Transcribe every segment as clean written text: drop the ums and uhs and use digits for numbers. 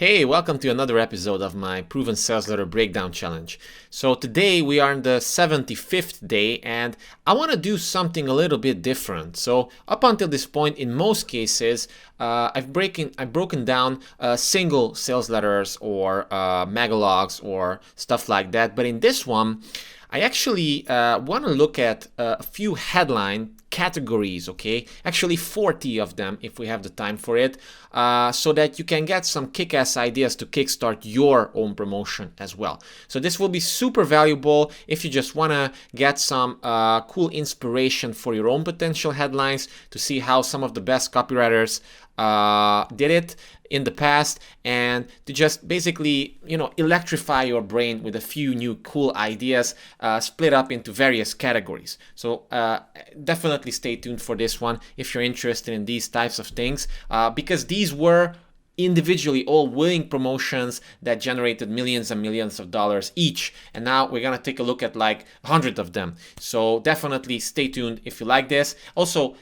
Hey, welcome to another episode of my Proven Sales Letter Breakdown Challenge. So today we are on the 75th day and I want to do something a little bit different. So up until this point, in most cases, I've broken down single sales letters or megalogs or stuff like that. But in this one, I actually want to look at a few headline categories, okay? Actually 40 of them if we have the time for it, so that you can get some kick-ass ideas to kickstart your own promotion as well. So this will be super valuable if you just want to get some cool inspiration for your own potential headlines, to see how some of the best copywriters did it in the past, and to just basically, electrify your brain with a few new cool ideas split up into various categories. So definitely stay tuned for this one if you're interested in these types of things, because these were individually all winning promotions that generated millions and millions of dollars each, and now we're gonna take a look at like 100 of them. So definitely stay tuned if you like this. Also,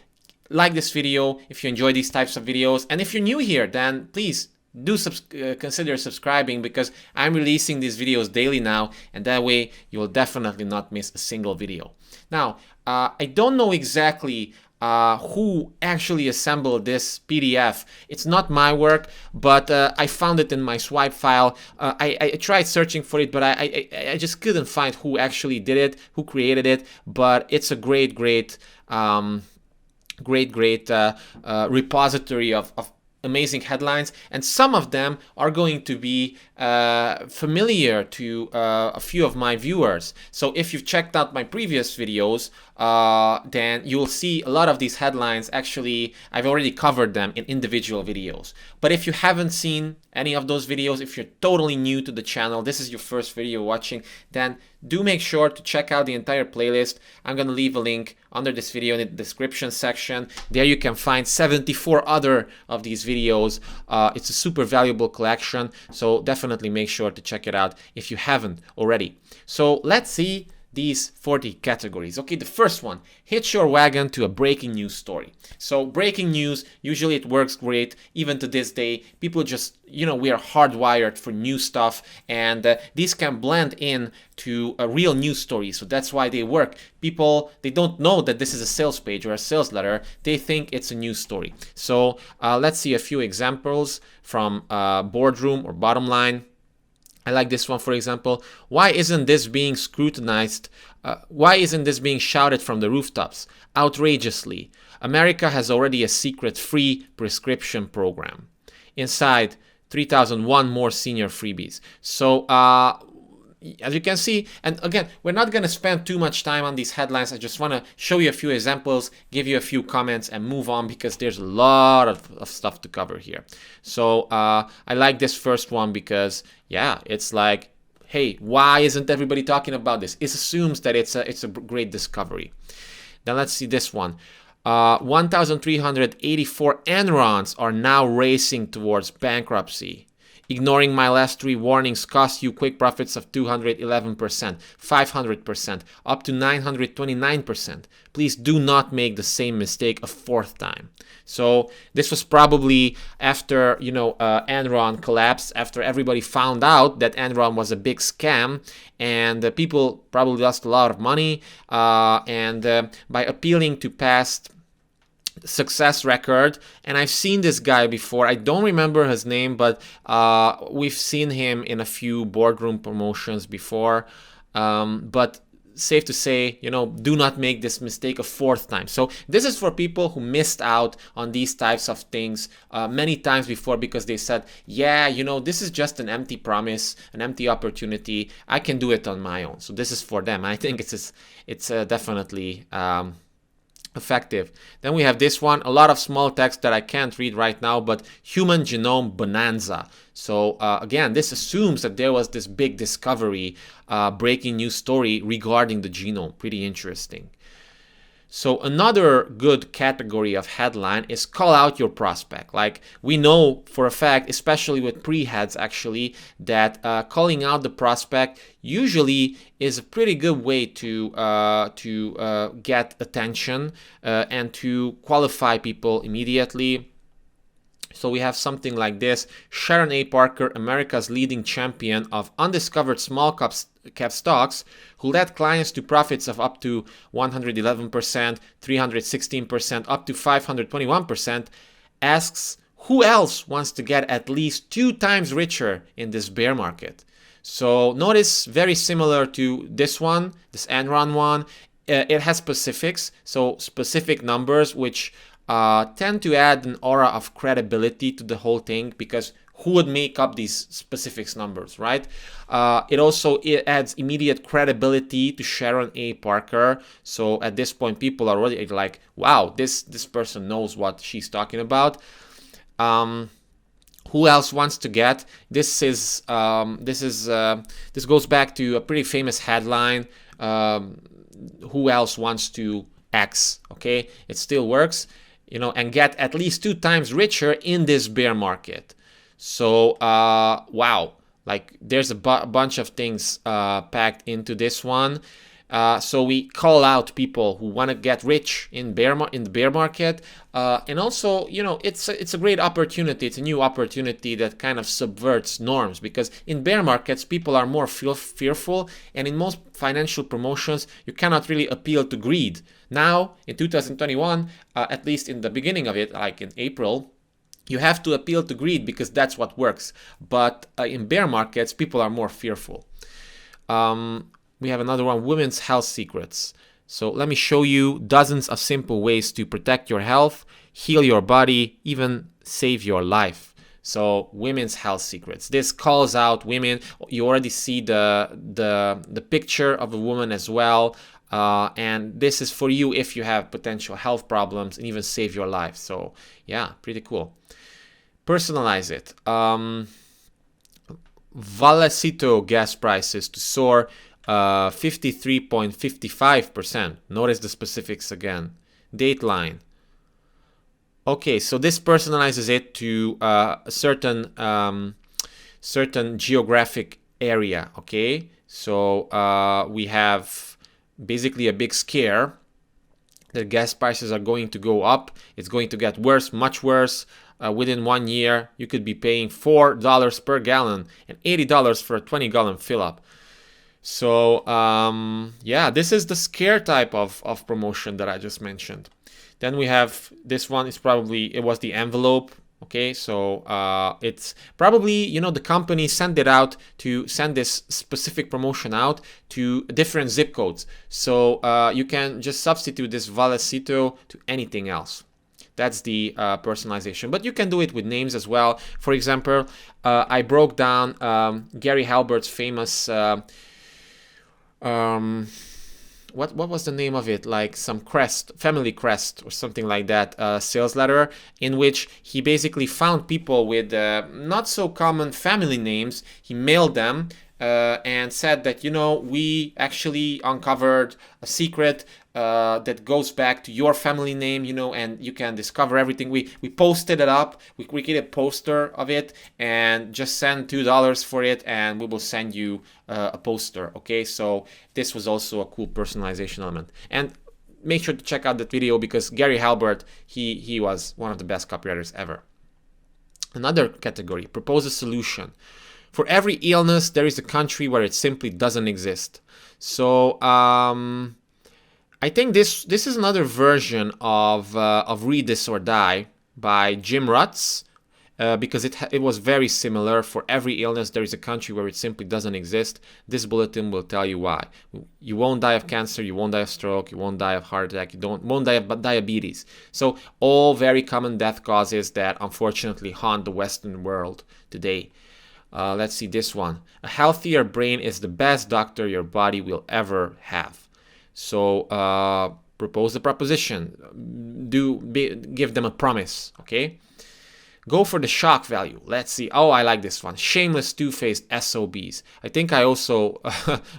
like this video if you enjoy these types of videos, and if you're new here, then please do consider subscribing, because I'm releasing these videos daily now, and that way you will definitely not miss a single video. Now, I don't know exactly who actually assembled this PDF. It's not my work, but I found it in my swipe file. I tried searching for it, but I just couldn't find who actually did it, who created it. But it's a great repository of amazing headlines, and some of them are going to be familiar to a few of my viewers. So if you've checked out my previous videos, then you'll see a lot of these headlines. Actually, I've already covered them in individual videos. But if you haven't seen any of those videos, if you're totally new to the channel, this is your first video watching, then do make sure to check out the entire playlist. I'm going to leave a link under this video in the description section. There you can find 74 other of these videos. It's a super valuable collection, so definitely make sure to check it out if you haven't already. So let's see these 40 categories. Okay, the first one, hitch your wagon to a breaking news story. So breaking news, usually it works great. Even to this day, people just, we are hardwired for new stuff, and these can blend in to a real news story. So that's why they work. People, they don't know that this is a sales page or a sales letter. They think it's a news story. So let's see a few examples from boardroom or bottom line. I like this one, for example. Why isn't this being scrutinized? Why isn't this being shouted from the rooftops? Outrageously. America has already a secret free prescription program. Inside, 3,001 more senior freebies. So, as you can see, and again, we're not going to spend too much time on these headlines. I just want to show you a few examples, give you a few comments, and move on, because there's a lot of stuff to cover here. So I like this first one because, yeah, it's like, hey, why isn't everybody talking about this? It assumes that it's a great discovery. Then let's see this one. 1,384 Enrons are now racing towards bankruptcy. Ignoring my last 3 warnings cost you quick profits of 211%, 500%, up to 929%. Please do not make the same mistake a 4th time. So this was probably after, Enron collapsed, after everybody found out that Enron was a big scam, and people probably lost a lot of money, and by appealing to past success record, and I've seen this guy before. I don't remember his name, but we've seen him in a few boardroom promotions before. But safe to say, do not make this mistake a 4th time. So this is for people who missed out on these types of things many times before, because they said, yeah, this is just an empty promise, an empty opportunity. I can do it on my own. So this is for them. I think it's definitely effective. Then we have this one, a lot of small text that I can't read right now, but human genome bonanza. So again, this assumes that there was this big discovery, breaking news story regarding the genome. Pretty interesting. So another good category of headline is call out your prospect. Like, we know for a fact, especially with pre-heads actually, that calling out the prospect usually is a pretty good way to get attention and to qualify people immediately. So we have something like this. Sharon A. Parker, America's leading champion of undiscovered small cap stocks, who led clients to profits of up to 111%, 316%, up to 521%, asks who else wants to get at least 2 times richer in this bear market. So notice, very similar to this one, this Enron one. It has specifics, so specific numbers, which tend to add an aura of credibility to the whole thing, because who would make up these specifics numbers, right? It adds immediate credibility to Sharon A. Parker. So at this point, people are already like, wow, this person knows what she's talking about. Who else wants to get? This goes back to a pretty famous headline. Who else wants to X? Okay, it still works, and get at least 2 times richer in this bear market. So wow, like there's a bunch of things packed into this one. So we call out people who want to get rich in the bear market, and also, it's a great opportunity. It's a new opportunity that kind of subverts norms, because in bear markets people are more fearful, and in most financial promotions you cannot really appeal to greed. Now in 2021, at least in the beginning of it, like in April, you have to appeal to greed because that's what works. But in bear markets, people are more fearful. We have another one, women's health secrets. So let me show you dozens of simple ways to protect your health, heal your body, even save your life. So women's health secrets. This calls out women. You already see the picture of a woman as well. And this is for you if you have potential health problems, and even save your life. So yeah, pretty cool. Personalize it. Vallecito gas prices to soar 53.55%. Notice the specifics again. Dateline. Okay, so this personalizes it to a certain geographic area. Okay, so we have basically a big scare that gas prices are going to go up. It's going to get worse, much worse. Within 1 year, you could be paying $4 per gallon and $80 for a 20-gallon fill-up. So yeah, this is the scare type of promotion that I just mentioned. Then we have this one. It was the envelope. Okay, so it's probably, the company sent this specific promotion out to different zip codes. So you can just substitute this Vallecito to anything else. That's the personalization. But you can do it with names as well. For example, I broke down Gary Halbert's famous what was the name of it, like some family crest or something like that, sales letter, in which he basically found people with not so common family names. He mailed them and said that, we actually uncovered a secret that goes back to your family name, and you can discover everything. We posted it up. We created a poster of it and just send $2 for it, and we will send you a poster. Okay, so this was also a cool personalization element. And make sure to check out that video, because Gary Halbert, he was one of the best copywriters ever. Another category, propose a solution. For every illness, there is a country where it simply doesn't exist. So I think this is another version of Read This or Die by Jim Rutz, because it was very similar. For every illness, there is a country where it simply doesn't exist. This bulletin will tell you why. You won't die of cancer, you won't die of stroke, you won't die of heart attack, you won't die of diabetes. So all very common death causes that unfortunately haunt the Western world today. Let's see this one. A healthier brain is the best doctor your body will ever have. So propose the proposition. Give them a promise. Okay. Go for the shock value. Let's see. Oh, I like this one. Shameless two-faced SOBs. I think I also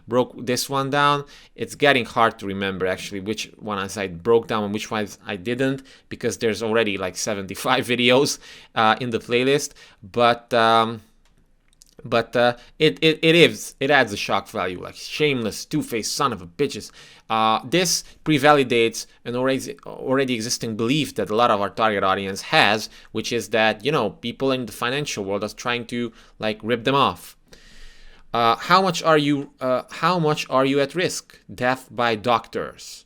broke this one down. It's getting hard to remember actually which ones I broke down and which ones I didn't, because there's already like 75 videos in the playlist. But But it adds a shock value, like shameless, two-faced son of a bitches. This pre-validates an already existing belief that a lot of our target audience has, which is that, you know, people in the financial world are trying to like rip them off. How much are you at risk? Death by doctors.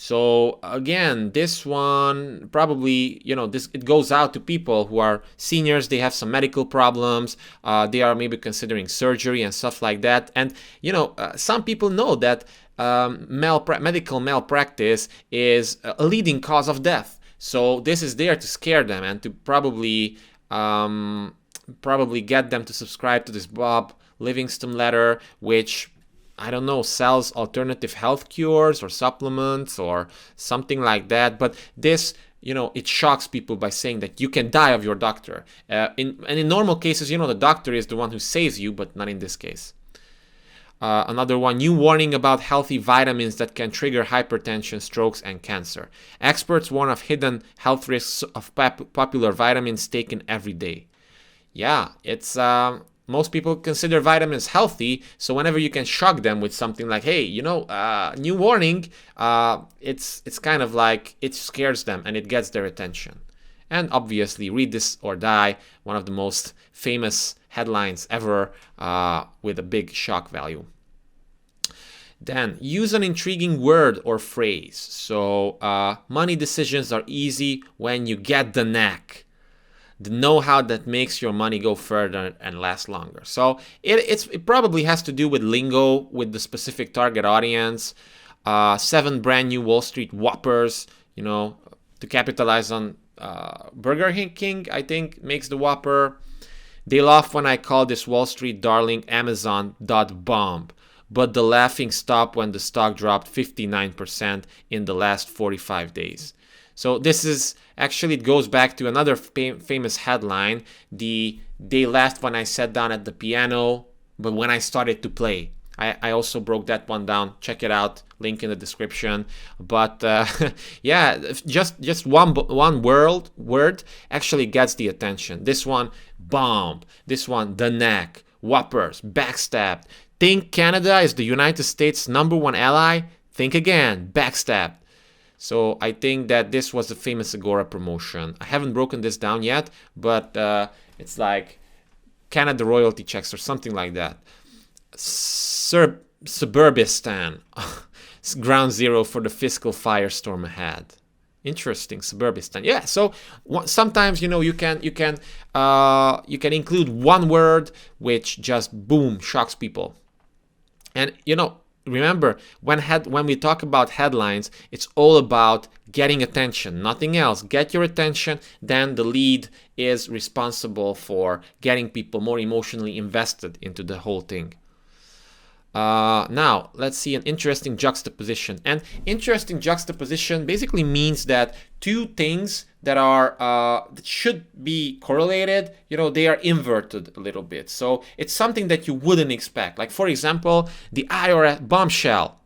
So again, this one probably, you know, it goes out to people who are seniors. They have some medical problems. They are maybe considering surgery and stuff like that. And, you know, some people know that medical malpractice is a leading cause of death. So this is there to scare them and to probably get them to subscribe to this Bob Livingston letter, which, I don't know, sells alternative health cures or supplements or something like that. But this, you know, it shocks people by saying that you can die of your doctor. In normal cases, you know, the doctor is the one who saves you, but not in this case. Another one, new warning about healthy vitamins that can trigger hypertension, strokes, and cancer. Experts warn of hidden health risks of popular vitamins taken every day. Yeah, it's... most people consider vitamins healthy, so whenever you can shock them with something like, hey, you know, new warning, it's kind of like it scares them and it gets their attention. And obviously, read this or die, one of the most famous headlines ever with a big shock value. Then, use an intriguing word or phrase. So, money decisions are easy when you get the knack. The know-how that makes your money go further and last longer. So it probably has to do with lingo, with the specific target audience. 7 brand new Wall Street whoppers, you know, to capitalize on Burger King, I think, makes the whopper. They laugh when I call this Wall Street darling Amazon.bomb. But the laughing stopped when the stock dropped 59% in the last 45 days. So this is actually, it goes back to another famous headline. They laughed when I sat down at the piano, but when I started to play. I also broke that one down. Check it out. Link in the description. But yeah, just one word actually gets the attention. This one, bomb. This one, the knack. Whoppers. Backstabbed. Think Canada is the United States' #1 ally? Think again. Backstabbed. So I think that this was the famous Agora promotion. I haven't broken this down yet, but it's like Canada royalty checks or something like that. Suburbistan, ground zero for the fiscal firestorm ahead. Interesting, Suburbistan. Yeah. So sometimes, you know, you can include one word which just boom shocks people, and you know. Remember, when we talk about headlines, it's all about getting attention, nothing else. Get your attention, then the lead is responsible for getting people more emotionally invested into the whole thing. Now, let's see an interesting juxtaposition. And interesting juxtaposition basically means that two things that are that should be correlated, you know, they are inverted a little bit. So it's something that you wouldn't expect. Like, for example, the IRS bombshell.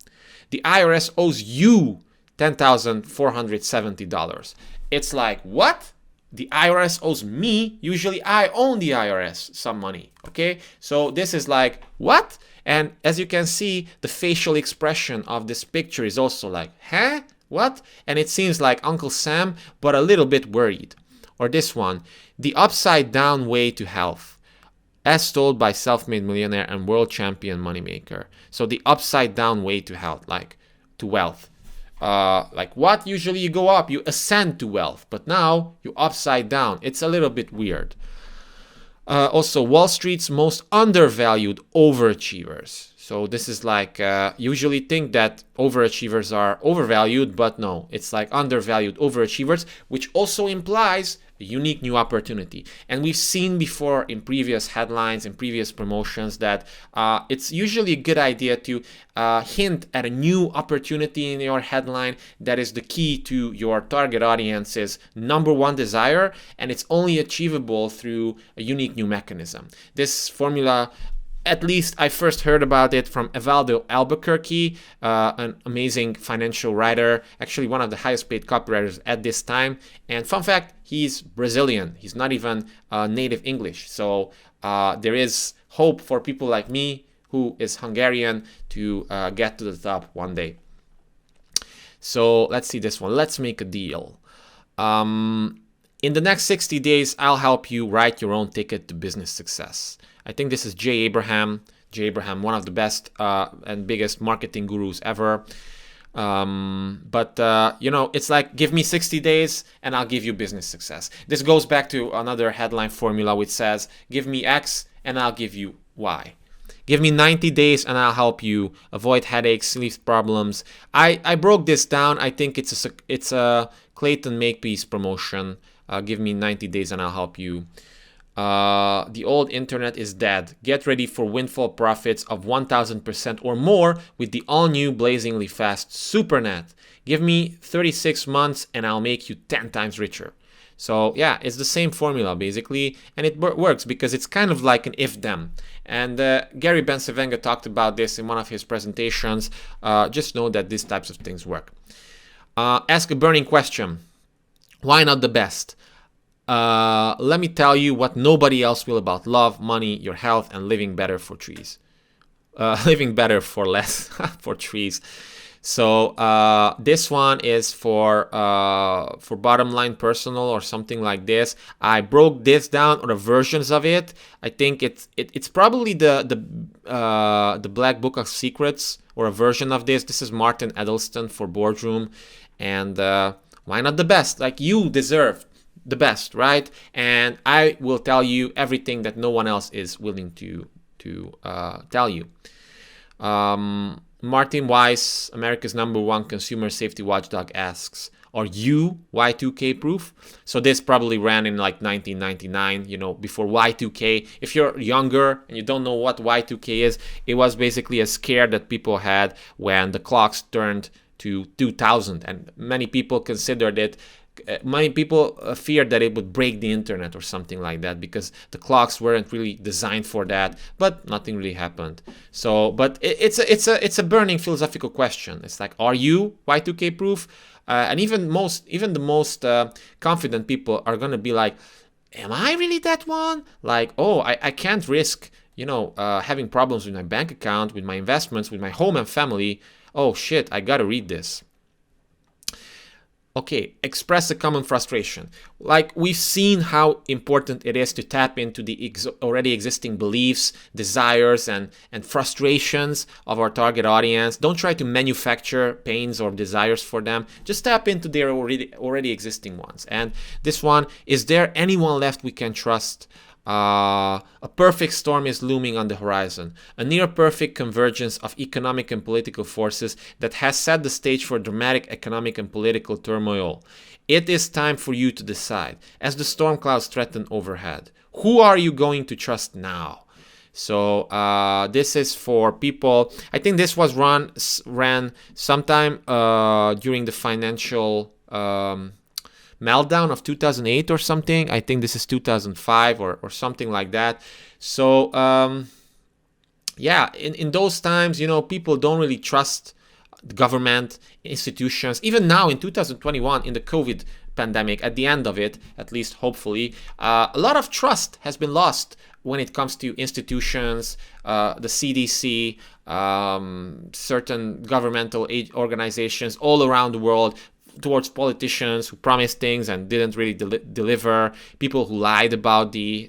The IRS owes you $10,470. It's like, what? The IRS owes me. Usually I own the IRS some money. Okay, so this is like, what? And as you can see, the facial expression of this picture is also like, huh? What? And it seems like Uncle Sam, but a little bit worried. Or this one, the upside down way to health, as told by self-made millionaire and world champion moneymaker. So the upside down way to health, like to wealth. Like what? Usually you go up, you ascend to wealth, but now you upside down. It's a little bit weird. Also, Wall Street's most undervalued overachievers. So this is like, usually think that overachievers are overvalued, but no, it's like undervalued overachievers, which also implies a unique new opportunity. And we've seen before in previous headlines, in previous promotions, that it's usually a good idea to hint at a new opportunity in your headline that is the key to your target audience's #1 desire, and it's only achievable through a unique new mechanism. This formula At least I first heard about it from Evaldo Albuquerque, an amazing financial writer, actually one of the highest paid copywriters at this time. And fun fact, he's Brazilian. He's not even native English. So there is hope for people like me, who is Hungarian, to get to the top one day. So let's see this one. Let's make a deal. In the next 60 days, I'll help you write your own ticket to business success. I think this is Jay Abraham. Jay Abraham, one of the best and biggest marketing gurus ever. It's like, give me 60 days and I'll give you business success. This goes back to another headline formula which says, give me X and I'll give you Y. Give me 90 days and I'll help you avoid headaches, sleep problems. I broke this down. I think it's a Clayton Makepeace promotion. Give me 90 days and I'll help you. The old internet is dead. Get ready for windfall profits of 1000% or more with the all-new blazingly fast SuperNet. Give me 36 months and I'll make you 10 times richer. So yeah, it's the same formula basically, and it works because it's kind of like an if-then. And Gary Bencivenga talked about this in one of his presentations. Just know that these types of things work. Ask a burning question. Why not the best? Let me tell you what nobody else will about love, money, your health, and living better for trees. Living better for less for trees. So this one is for bottom line personal or something like this. I broke this down, or the versions of it. I think it's probably the Black Book of Secrets, or a version of this. This is Martin Edelston for Boardroom, and why not the best? Like, you deserve the best, right? And I will tell you everything that no one else is willing to tell you. Martin Weiss, America's #1 consumer safety watchdog, asks, are you Y2K proof? So this probably ran in like 1999, before Y2K. If you're younger and you don't know what Y2K is, it was basically a scare that people had when the clocks turned to 2000, and many people considered it. Many people feared that it would break the internet or something like that, because the clocks weren't really designed for that, but nothing really happened. So, but it's a burning philosophical question. It's like, are you Y2K proof? And even the most confident people are gonna be like, am I really that one? Like, oh, I can't risk having problems with my bank account, with my investments, with my home and family. Oh shit, I gotta read this. Okay, express a common frustration. Like, we've seen how important it is to tap into the already existing beliefs, desires, and frustrations of our target audience. Don't try to manufacture pains or desires for them. Just tap into their already existing ones. And this one, is there anyone left we can trust? A perfect storm is looming on the horizon, a near-perfect convergence of economic and political forces that has set the stage for dramatic economic and political turmoil. It is time for you to decide, as the storm clouds threaten overhead. Who are you going to trust now? So this is for people. I think this was ran sometime during the financial meltdown of 2008 or something. I think this is 2005 or something like that. So in those times, people don't really trust the government, institutions. Even now in 2021, in the COVID pandemic, at the end of it, at least hopefully, a lot of trust has been lost when it comes to institutions, the CDC, certain governmental organizations all around the world, towards politicians who promised things and didn't really deliver, people who lied about the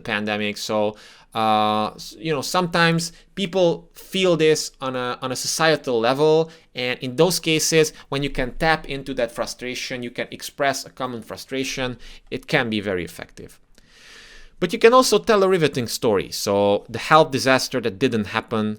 pandemic. So sometimes people feel this on a societal level, and in those cases, when you can tap into that frustration, you can express a common frustration, it can be very effective. But you can also tell a riveting story. So the health disaster that didn't happen,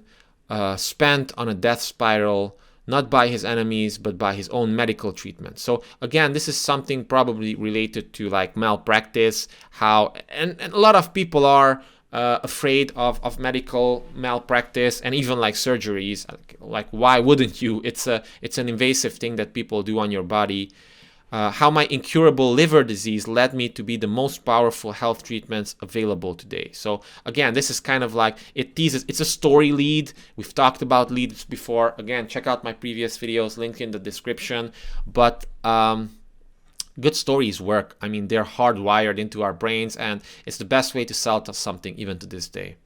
spent on a death spiral, not by his enemies, but by his own medical treatment. So again, this is something probably related to like malpractice, and a lot of people are afraid of medical malpractice and even like surgeries. Like, why wouldn't you? It's an invasive thing that people do on your body. how my incurable liver disease led me to be the most powerful health treatments available today. So again, this is kind of like, it teases, it's a story lead. We've talked about leads before. Again, check out my previous videos, link in the description. But good stories work. I mean, they're hardwired into our brains, and it's the best way to sell something even to this day.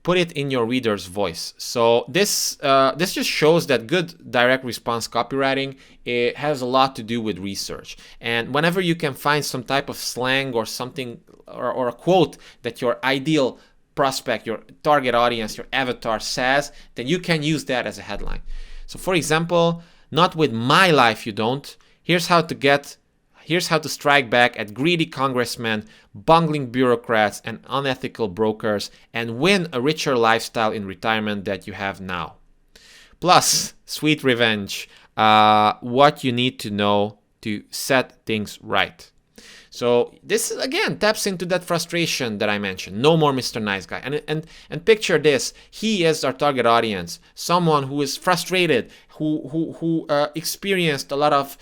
Put it in your reader's voice. So this just shows that good direct response copywriting, it has a lot to do with research. And whenever you can find some type of slang or something, or a quote that your ideal prospect, your target audience, your avatar says, then you can use that as a headline. So for example, not with my life you don't. Here's how to strike back at greedy congressmen, bungling bureaucrats, and unethical brokers, and win a richer lifestyle in retirement that you have now. Plus, sweet revenge, what you need to know to set things right. So this again taps into that frustration that I mentioned. No more Mr. Nice Guy. And picture this: he is our target audience, someone who is frustrated, who experienced a lot of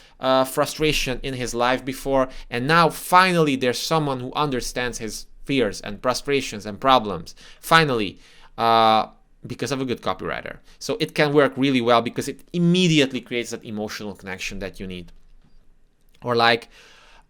frustration in his life before, and now finally there's someone who understands his fears and frustrations and problems. Finally, because of a good copywriter. So it can work really well because it immediately creates that emotional connection that you need. Or like,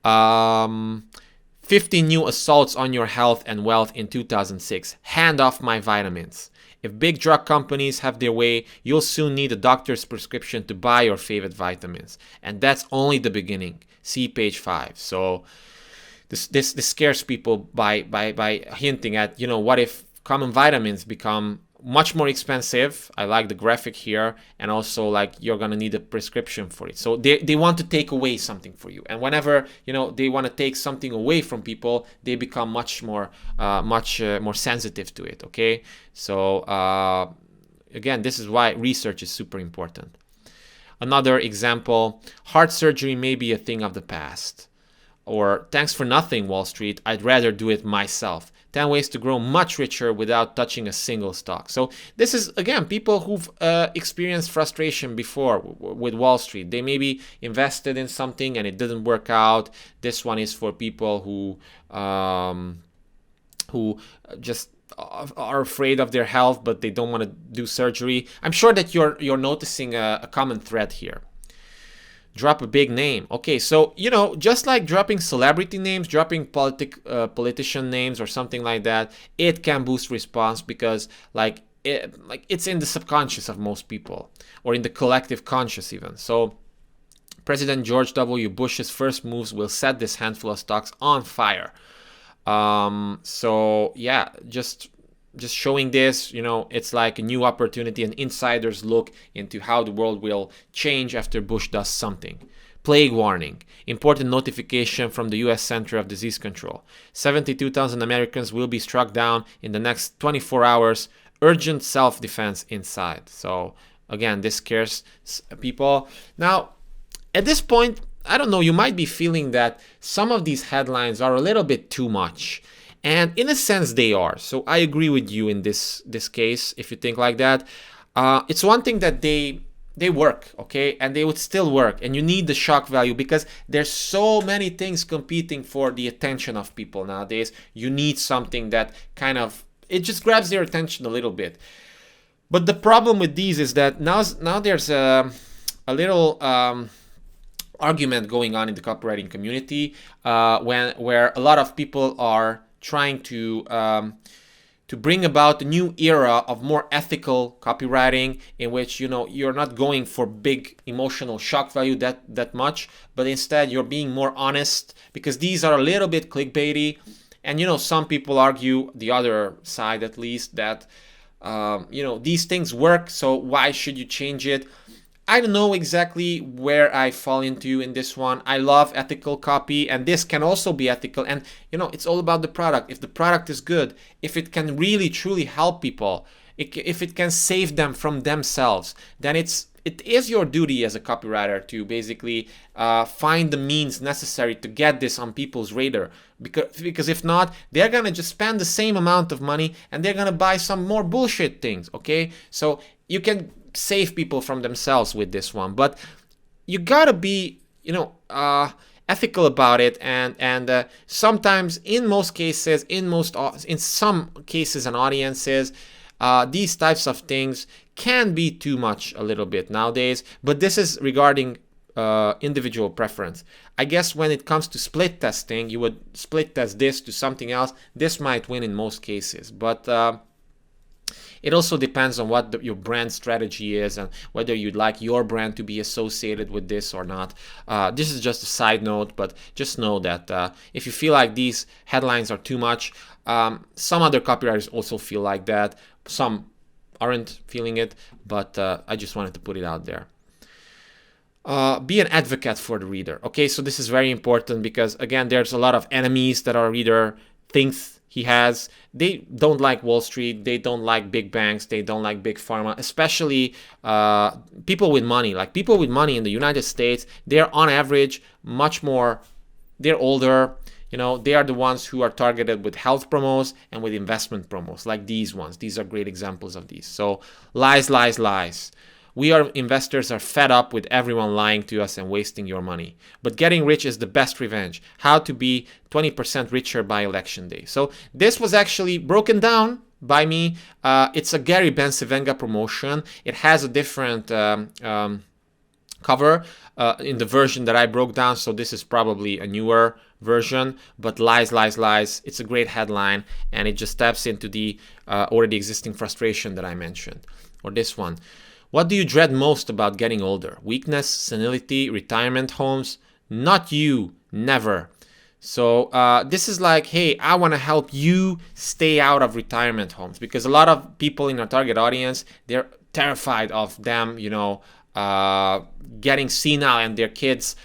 50 new assaults on your health and wealth in 2006. Hand off my vitamins. If big drug companies have their way, you'll soon need a doctor's prescription to buy your favorite vitamins. And that's only the beginning. See page 5. So this scares people by hinting at, you know, what if common vitamins become much more expensive. I like the graphic here, and also like you're gonna need a prescription for it. So they want to take away something for you, and whenever they want to take something away from people, they become much more sensitive to it. Okay, so again, this is why research is super important. Another example: heart surgery may be a thing of the past. Or thanks for nothing, Wall Street. I'd rather do it myself. 10 ways to grow much richer without touching a single stock. So this is, again, people who've experienced frustration before with Wall Street. They maybe invested in something and it didn't work out. This one is for people who just are afraid of their health, but they don't want to do surgery. I'm sure that you're noticing a common thread here. Drop a big name. Okay, so just like dropping celebrity names, dropping politician names or something like that, it can boost response because it's in the subconscious of most people, or in the collective conscious even. So President George W. Bush's first moves will set this handful of stocks on fire. So yeah, just showing this, it's like a new opportunity, an insider's look into how the world will change after Bush does something. Plague warning. Important notification from the U.S. Center of Disease Control. 72,000 Americans will be struck down in the next 24 hours. Urgent self-defense inside. So again, this scares people. Now, at this point, I don't know, you might be feeling that some of these headlines are a little bit too much. And in a sense, they are. So I agree with you in this case, if you think like that. It's one thing that they work, okay? And they would still work. And you need the shock value because there's so many things competing for the attention of people nowadays. You need something that it just grabs their attention a little bit. But the problem with these is that now there's a little argument going on in the copywriting community where a lot of people are trying to bring about a new era of more ethical copywriting, in which you're not going for big emotional shock value that much, but instead you're being more honest, because these are a little bit clickbaity. And some people argue, the other side at least, that these things work, so why should you change it? I don't know exactly where I fall into in this one. I love ethical copy, and this can also be ethical. And it's all about the product. If the product is good, if it can really truly help people, if it can save them from themselves, then it is your duty as a copywriter to basically find the means necessary to get this on people's radar. Because if not, they're gonna just spend the same amount of money and they're gonna buy some more bullshit things. Okay, so you can save people from themselves with this one, but you gotta be ethical about it, and sometimes, in some cases and audiences, these types of things can be too much a little bit nowadays. But this is regarding individual preference. I guess when it comes to split testing, you would split test this to something else. This might win in most cases, but it also depends on what your brand strategy is and whether you'd like your brand to be associated with this or not. This is just a side note, but just know that if you feel like these headlines are too much, some other copywriters also feel like that. Some aren't feeling it, but I just wanted to put it out there. Be an advocate for the reader. Okay, so this is very important because, again, there's a lot of enemies that our reader thinks he has. They don't like Wall Street. They don't like big banks. They don't like big pharma, especially people with money. Like people with money in the United States, they're on average much more, they're older. They are the ones who are targeted with health promos and with investment promos, like these ones. These are great examples of these. So lies, lies, lies. We investors are fed up with everyone lying to us and wasting your money. But getting rich is the best revenge. How to be 20% richer by election day. So this was actually broken down by me. It's a Gary Bencivenga promotion. It has a different cover in the version that I broke down. So this is probably a newer version, but lies, lies, lies. It's a great headline, and it just taps into the already existing frustration that I mentioned. Or this one. What do you dread most about getting older? Weakness, senility, retirement homes? Not you, never. So this is like, hey, I want to help you stay out of retirement homes, because a lot of people in our target audience, they're terrified of them, getting senile and their kids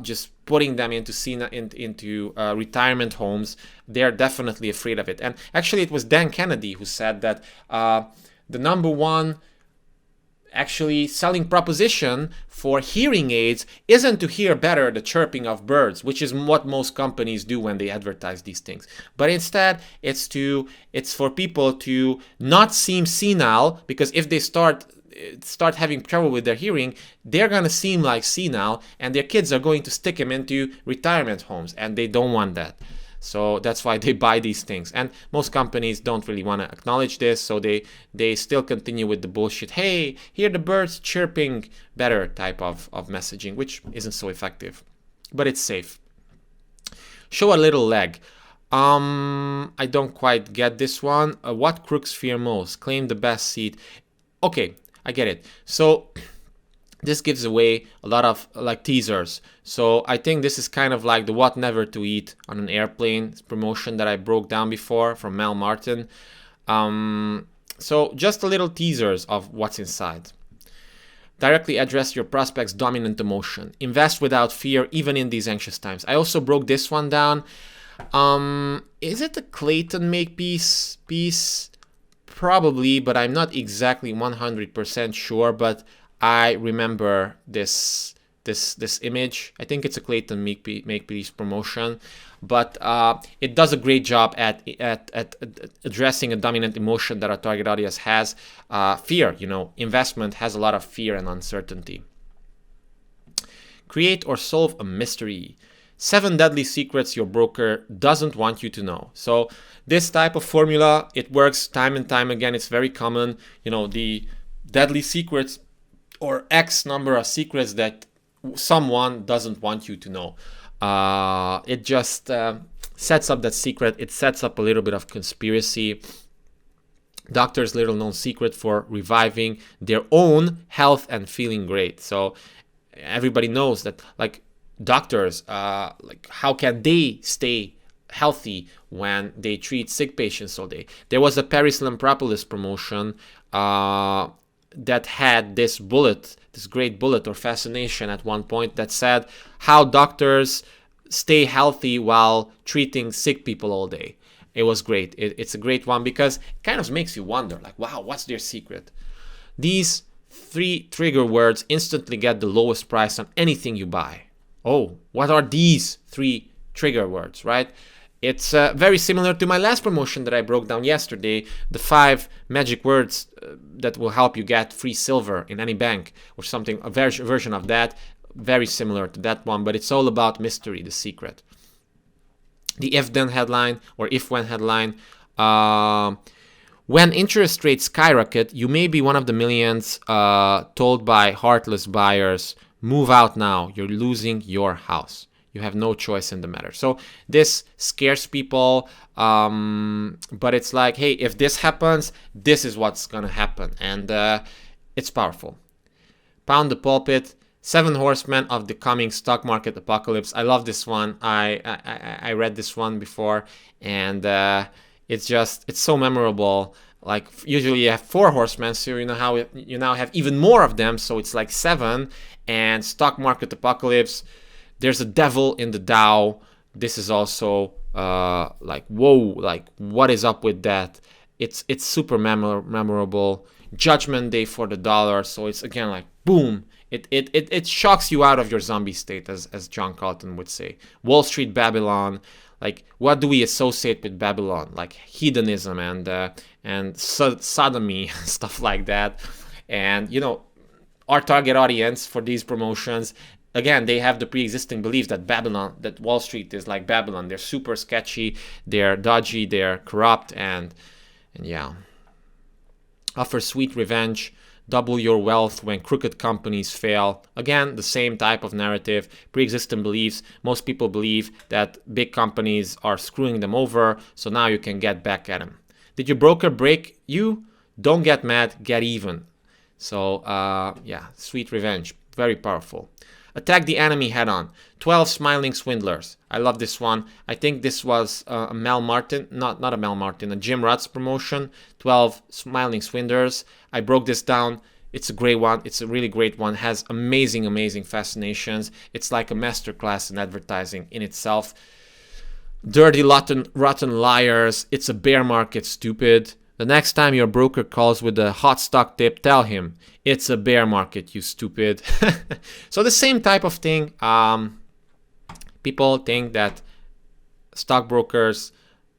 just putting them into retirement homes. They're definitely afraid of it. And actually, it was Dan Kennedy who said that the number one actually selling proposition for hearing aids isn't to hear better the chirping of birds, which is what most companies do when they advertise these things, but instead it's for people to not seem senile, because if they start having trouble with their hearing, they're going to seem like senile, and their kids are going to stick them into retirement homes, and they don't want that. So that's why they buy these things. And most companies don't really want to acknowledge this, so they still continue with the bullshit, hey, hear the birds chirping better type of messaging, which isn't so effective, but it's safe. Show a little leg. I don't quite get this one. What crooks fear most? Claim the best seat. Okay, I get it. So this gives away a lot of like teasers. So I think this is kind of like the what never to eat on an airplane promotion that I broke down before from Mel Martin. So just a little teasers of what's inside. Directly address your prospect's dominant emotion. Invest without fear, even in these anxious times. I also broke this one down. Is it a Clayton Makepeace piece? Probably, but I'm not exactly 100% sure, but I remember this image. I think it's a Clayton Makepeace promotion, but it does a great job at addressing a dominant emotion that our target audience has. Fear, investment has a lot of fear and uncertainty. Create or solve a mystery. 7 deadly secrets your broker doesn't want you to know. So this type of formula, it works time and time again. It's very common. The deadly secrets, or X number of secrets that someone doesn't want you to know. It just sets up that secret. It sets up a little bit of conspiracy. Doctors' little known secret for reviving their own health and feeling great. So everybody knows that, like, doctors, how can they stay healthy when they treat sick patients all day? There was a Paris Lampropoulos promotion that had this great bullet or fascination at one point that said how doctors stay healthy while treating sick people all day. It was great. It's a great one because it kind of makes you wonder, like, wow, what's their secret? These 3 trigger words instantly get the lowest price on anything you buy. Oh, what are these 3 trigger words, right? It's very similar to my last promotion that I broke down yesterday, the 5 magic words that will help you get free silver in any bank or something, a version of that. very similar to that one, but it's all about mystery, the secret. The if-then headline or if-when headline. When interest rates skyrocket, you may be one of the millions told by heartless buyers, move out now, you're losing your house. You have no choice in the matter. So this scares people, but it's like, hey, if this happens, this is what's going to happen. And it's powerful. Pound the pulpit. 7 horsemen of the coming stock market apocalypse. I love this one. I read this one before, and it's so memorable. Like usually you have 4 horsemen, so you now have even more of them. So it's like 7. And stock market apocalypse. There's a devil in the Dow. This is also like, whoa, like what is up with that? It's super memorable. Judgment Day for the dollar. So it's again like boom. It shocks you out of your zombie state, as John Calton would say. Wall Street Babylon. Like, what do we associate with Babylon? Like hedonism and sodomy, stuff like that. And our target audience for these promotions, again, they have the pre-existing belief that Wall Street is like Babylon. They're super sketchy, they're dodgy, they're corrupt, and yeah. Offer sweet revenge. Double your wealth when crooked companies fail. Again, the same type of narrative, pre-existing beliefs. Most people believe that big companies are screwing them over, so now you can get back at them. Did your broker break you? Don't get mad, get even. So, yeah, sweet revenge. Very powerful. Attack the enemy head on. 12 smiling swindlers. I love this one. I think this was a Mel Martin, not a Mel Martin, a Jim Rutt's promotion. 12 smiling swindlers. I broke this down. It's a great one. It's a really great one. It has amazing fascinations. It's like a masterclass in advertising in itself. Dirty, rotten liars. It's a bear market, stupid. The next time your broker calls with a hot stock tip, tell him it's a bear market, you stupid. So the same type of thing. People think that stockbrokers,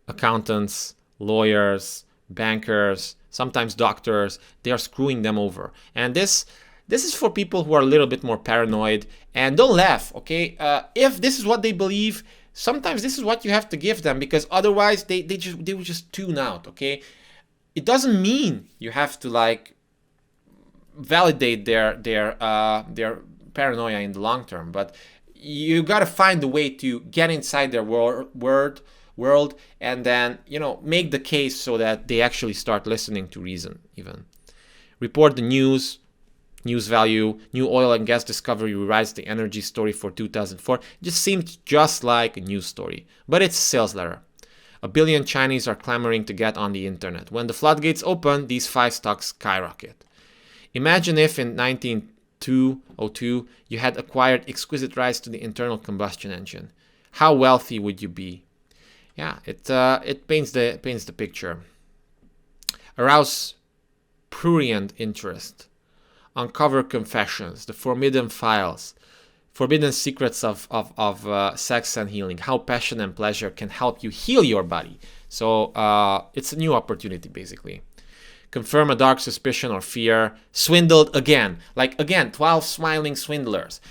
accountants, lawyers, bankers, sometimes doctors, they are screwing them over. And this is for people who are a little bit more paranoid. And don't laugh, okay? If this is what they believe, sometimes this is what you have to give them, because otherwise they will just tune out, okay? It doesn't mean you have to like validate their paranoia in the long term, but you got to find a way to get inside their world and then make the case so that they actually start listening to reason. Even report the news value. New oil and gas discovery rewrites the energy story for 2004. It just seems just like a news story, but it's a sales letter. 1 billion Chinese are clamoring to get on the internet. When the floodgates open, these 5 stocks skyrocket. Imagine if in 1902 you had acquired exquisite rights to the internal combustion engine. How wealthy would you be? Yeah, it paints the picture. Arouse prurient interest. Uncover confessions, the forbidden files. Forbidden secrets of sex and healing. How passion and pleasure can help you heal your body. So it's a new opportunity, basically. Confirm a dark suspicion or fear. Swindled again. Like, again, 12 smiling swindlers.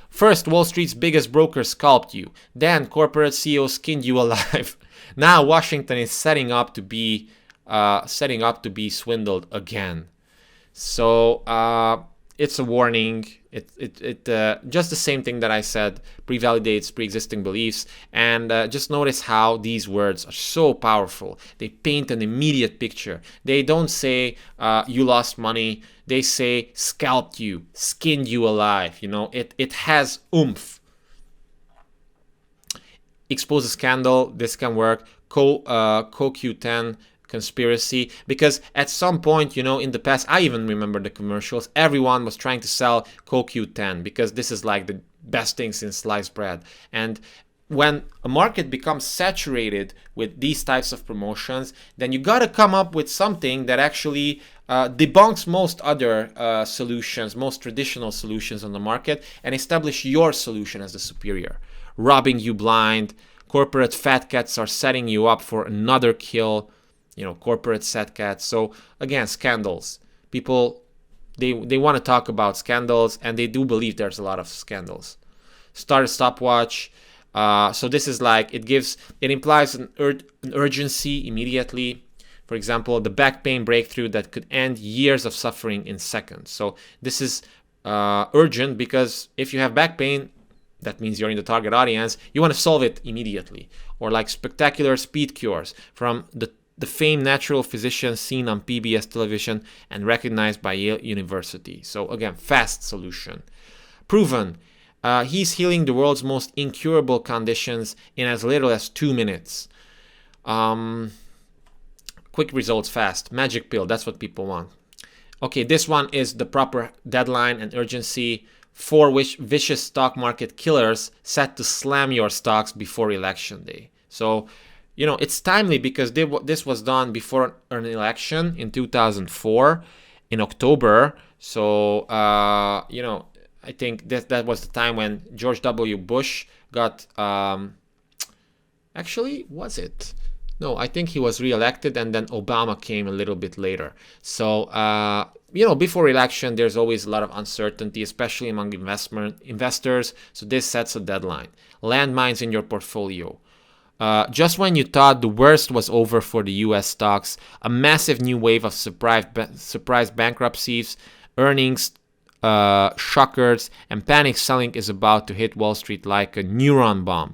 First, Wall Street's biggest broker scalped you. Then, corporate CEO skinned you alive. Now, Washington is setting up to be swindled again. So, it's a warning. It just the same thing that I said, pre-validates pre-existing beliefs, and just notice how these words are so powerful. They paint an immediate picture. They don't say you lost money. They say scalped you, skinned you alive. It has oomph. Expose a scandal. This can work. CoQ10 conspiracy, because at some point, in the past, I even remember the commercials, everyone was trying to sell CoQ10 because this is like the best thing since sliced bread. And when a market becomes saturated with these types of promotions, then you got to come up with something that actually debunks most other solutions, most traditional solutions on the market, and establish your solution as the superior. Robbing you blind. Corporate fat cats are setting you up for another kill. Corporate fat cats. So again, scandals. People they want to talk about scandals, and they do believe there's a lot of scandals. Start a stopwatch. So this is like, it implies an urgency immediately. For example, the back pain breakthrough that could end years of suffering in seconds. So this is urgent, because if you have back pain, that means you're in the target audience. You want to solve it immediately. Or like spectacular speed cures from the famed natural physician seen on PBS television and recognized by Yale University. So again, fast solution. Proven. He's healing the world's most incurable conditions in as little as 2 minutes. Quick results fast. Magic pill, that's what people want. Okay, this one is the proper deadline and urgency. 4 vicious stock market killers set to slam your stocks before election day. So, you know, it's timely because this was done before an election in 2004 in October. So, you know, I think that was the time when George W. Bush got, actually, was it? No, I think he was reelected, and then Obama came a little bit later. So, you know, before election, there's always a lot of uncertainty, especially among investors. So this sets a deadline. Landmines in your portfolio. Just when you thought the worst was over for the U.S. stocks, a massive new wave of surprise bankruptcies, earnings, shockers, and panic selling is about to hit Wall Street like a neuron bomb.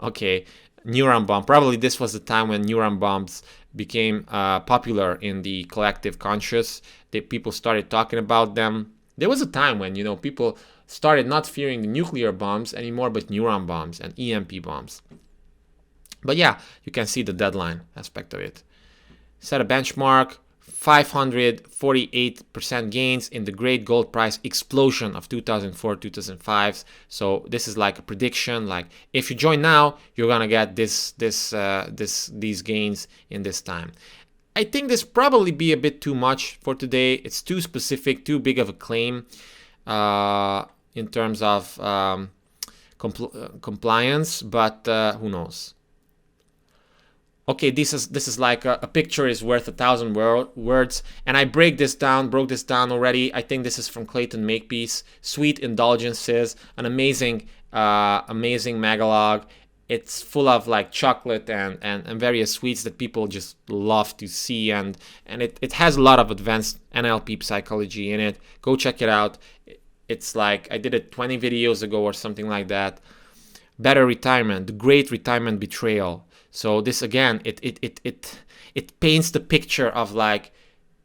Okay. Neuron bomb. Probably this was the time when neuron bombs became popular in the collective conscious. People started talking about them. There was a time when, you know, people started not fearing the nuclear bombs anymore, but neuron bombs and EMP bombs. But yeah, you can see the deadline aspect of it. Set a benchmark. 548% gains in the great gold price explosion of 2004-2005. So this is like a prediction, like if you join now, you're gonna get these gains in this time. I think this probably be a bit too much for today. It's too specific, too big of a claim in terms of compliance, but who knows? Okay, this is like a picture is worth 1,000 words, and I broke this down already. I think this is from Clayton Makepeace. Sweet Indulgences, an amazing megalog. It's full of like chocolate and various sweets that people just love to see, and it has a lot of advanced NLP psychology in it. Go check it out. It's like I did it 20 videos ago or something like that. Better Retirement, the Great Retirement Betrayal. So this again, it paints the picture of like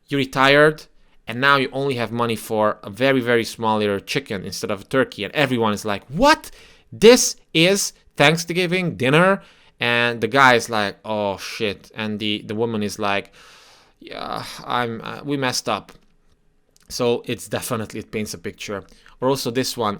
you retired and now you only have money for a very, very small little chicken instead of a turkey, and everyone is like, what? This is Thanksgiving dinner? And the guy is like, oh shit, and the woman is like, yeah, we messed up. So it paints a picture. Or also this one,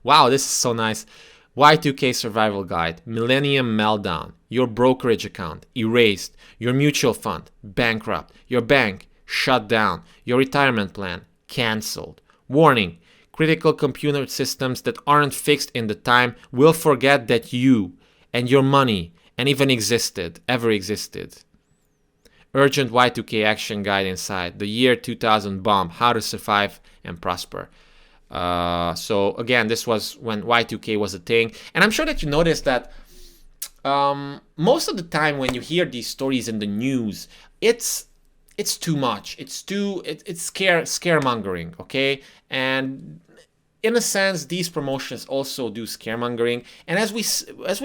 wow, this is so nice. Y2K Survival Guide, Millennium Meltdown, your brokerage account, erased, your mutual fund, bankrupt, your bank, shut down, your retirement plan, cancelled. Warning, critical computer systems that aren't fixed in the time will forget that you and your money and even ever existed. Urgent Y2K Action Guide inside, the year 2000 bomb, how to survive and prosper. So again, this was when Y2K was a thing, and I'm sure that you noticed that most of the time when you hear these stories in the news, it's too much. It's scaremongering, okay? And in a sense, these promotions also do scaremongering. And as we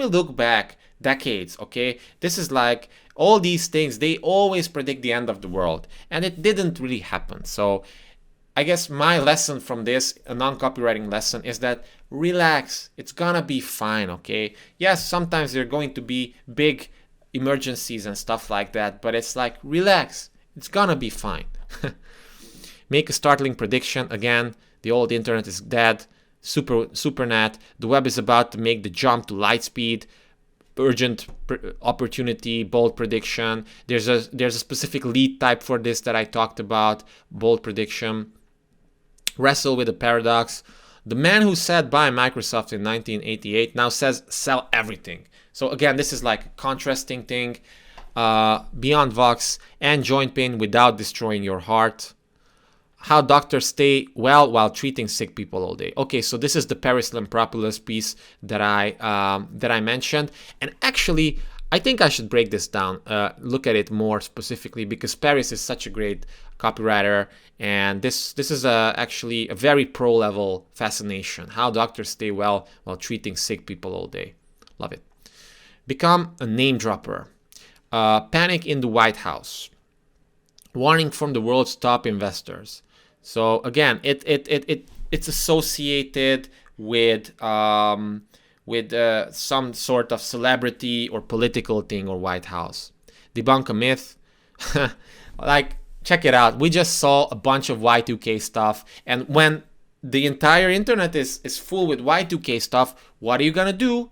look back decades, okay, this is like all these things. They always predict the end of the world, and it didn't really happen. So I guess my lesson from this, a non-copywriting lesson, is that relax. It's gonna be fine, okay? Yes, sometimes there are going to be big emergencies and stuff like that, but it's like, relax. It's gonna be fine. Make a startling prediction. Again, the old internet is dead. Supernet. The web is about to make the jump to light speed. Urgent opportunity, bold prediction. There's a specific lead type for this that I talked about. Bold prediction. Wrestle with the paradox. The man who said buy Microsoft in 1988 now says sell everything. So again, this is like a contrasting thing. Beyond Vox and joint pain without destroying your heart. how doctors stay well while treating sick people all day. Okay, so this is the penicillin propolis piece that I mentioned, and actually I think I should break this down, look at it more specifically, because Paris is such a great copywriter, and this is actually a very pro level fascination, how doctors stay well while treating sick people all day. Love it. Become a name dropper. Panic in the White House. Warning from the world's top investors. So again, it's associated with some sort of celebrity or political thing or White House. Debunk a myth. Like, check it out. We just saw a bunch of Y2K stuff, and when the entire internet is full with Y2K stuff, what are you gonna do?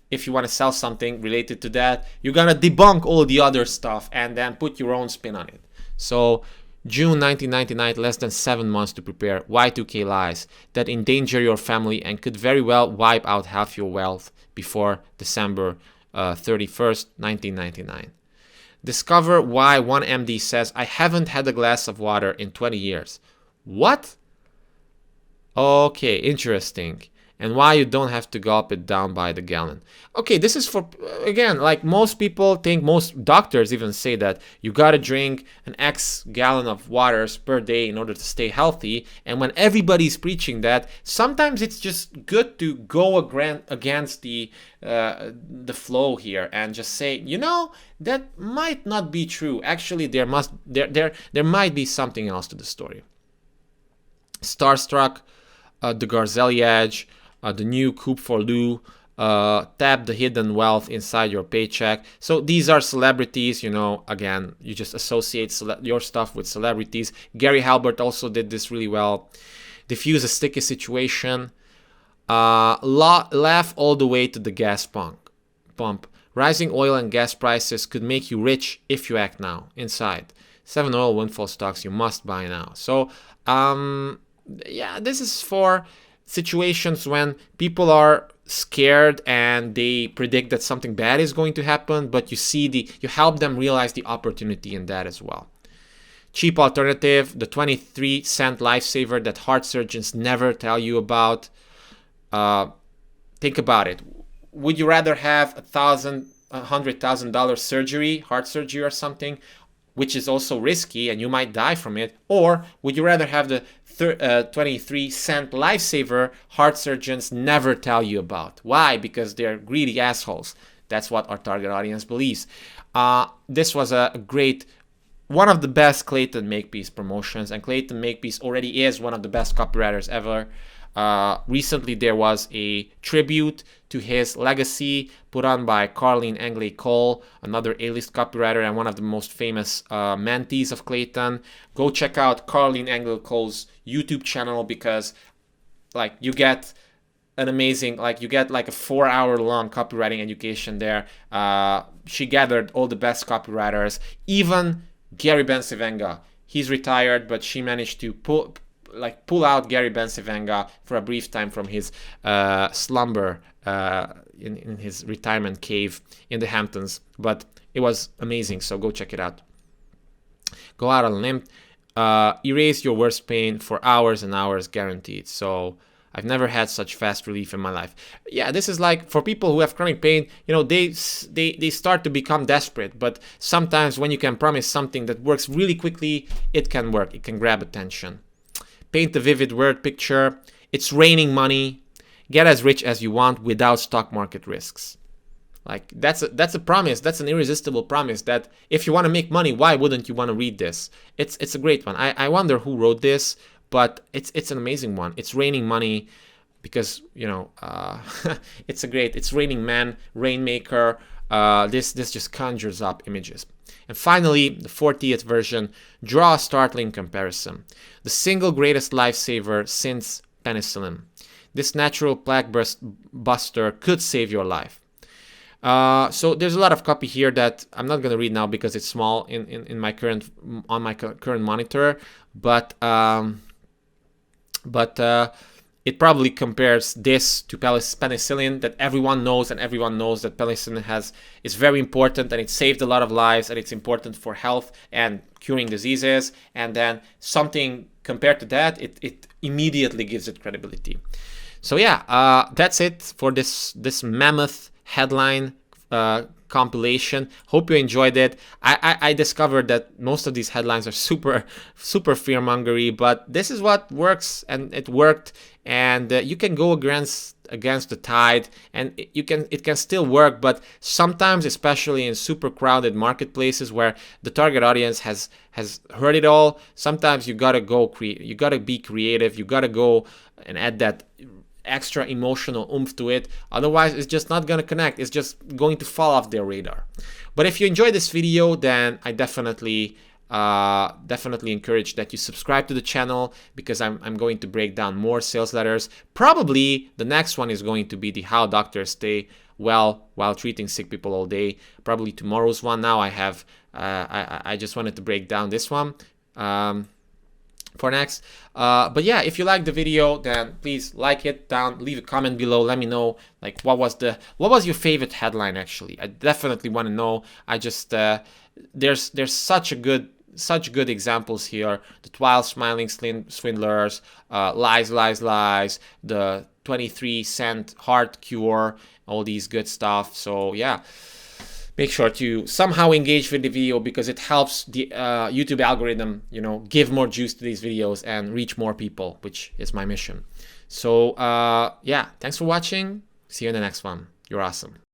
If you want to sell something related to that, you're gonna debunk all the other stuff and then put your own spin on it. So June 1999, less than 7 months to prepare. Y2K lies that endanger your family and could very well wipe out half your wealth before December 31st, 1999. Discover why one MD says, I haven't had a glass of water in 20 years. What? Okay, interesting. And why you don't have to gulp it down by the gallon. Okay, this is for, again, like most people think, most doctors even say that you gotta drink an X gallon of waters per day in order to stay healthy. And when everybody's preaching that, sometimes it's just good to go against the flow here and just say, you know, that might not be true. Actually, there might be something else to the story. Starstruck, the Garzelli Edge, the new Coupe for Lou, tap the hidden wealth inside your paycheck. So these are celebrities, you know, again, you just associate your stuff with celebrities. Gary Halbert also did this really well. Diffuse a sticky situation. Laugh all the way to the gas pump. Rising oil and gas prices could make you rich if you act now. Inside. 7 oil windfall stocks you must buy now. So, yeah, this is for situations when people are scared and they predict that something bad is going to happen, but you help them realize the opportunity in that as well. Cheap alternative, the 23-cent lifesaver that heart surgeons never tell you about. Think about it. Would you rather have $100,000 surgery, heart surgery or something, which is also risky and you might die from it, or would you rather have the 23-cent lifesaver heart surgeons never tell you about? Why? Because they're greedy assholes. That's what our target audience believes. This was a great, one of the best Clayton Makepeace promotions, and Clayton Makepeace already is one of the best copywriters ever. Recently there was a tribute to his legacy put on by Carleen Angley Cole, another A-list copywriter and one of the most famous mentees of Clayton. Go check out Carleen Angley Cole's YouTube channel, because like you get an amazing, like you get like a 4-hour long copywriting education there. She gathered all the best copywriters, even Gary Bencivenga. He's retired, but she managed to pull out Gary Bencivenga for a brief time from his slumber in his retirement cave in the Hamptons. But it was amazing, so go check it out. Go out on a limb. Erase your worst pain for hours and hours guaranteed. So I've never had such fast relief in my life. Yeah, this is like for people who have chronic pain, you know, they start to become desperate. But sometimes when you can promise something that works really quickly, it can work. It can grab attention. Paint a vivid word picture. It's raining money. Get as rich as you want without stock market risks. Like that's a promise. That's an irresistible promise that if you want to make money, why wouldn't you want to read this? It's a great one. I wonder who wrote this, but it's an amazing one. It's raining money because, you know, it's raining man, rainmaker. This just conjures up images. And finally, the 40th version, draw a startling comparison. The single greatest lifesaver since penicillin. This natural plaque buster could save your life. So there's a lot of copy here that I'm not going to read now because it's small on my current monitor, but it probably compares this to penicillin that everyone knows, and everyone knows that penicillin is very important and it saved a lot of lives and it's important for health and curing diseases. And then something compared to that, it immediately gives it credibility. So yeah, that's it for this mammoth headline compilation. Hope you enjoyed it. I discovered that most of these headlines are super fear-mongery, but this is what works, and it worked. And you can go against the tide, and it can still work. But sometimes, especially in super crowded marketplaces where the target audience has heard it all, sometimes you gotta be creative. You gotta go and add that extra emotional oomph to it. Otherwise, it's just not going to connect. It's just going to fall off their radar. But if you enjoyed this video, then I definitely encourage that you subscribe to the channel, because I'm going to break down more sales letters. Probably the next one is going to be the how doctors stay well while treating sick people all day. Probably tomorrow's one. Now I have I just wanted to break down this one for next. But yeah, if you like the video, then please like it down, leave a comment below, let me know like what was your favorite headline. Actually, I definitely want to know. I just there's such good examples here: the 12 smiling swindlers, lies, the 23-cent heart cure, all these good stuff. So yeah, make sure to somehow engage with the video, because it helps the YouTube algorithm, give more juice to these videos and reach more people, which is my mission. So yeah, thanks for watching. See you in the next one. You're awesome.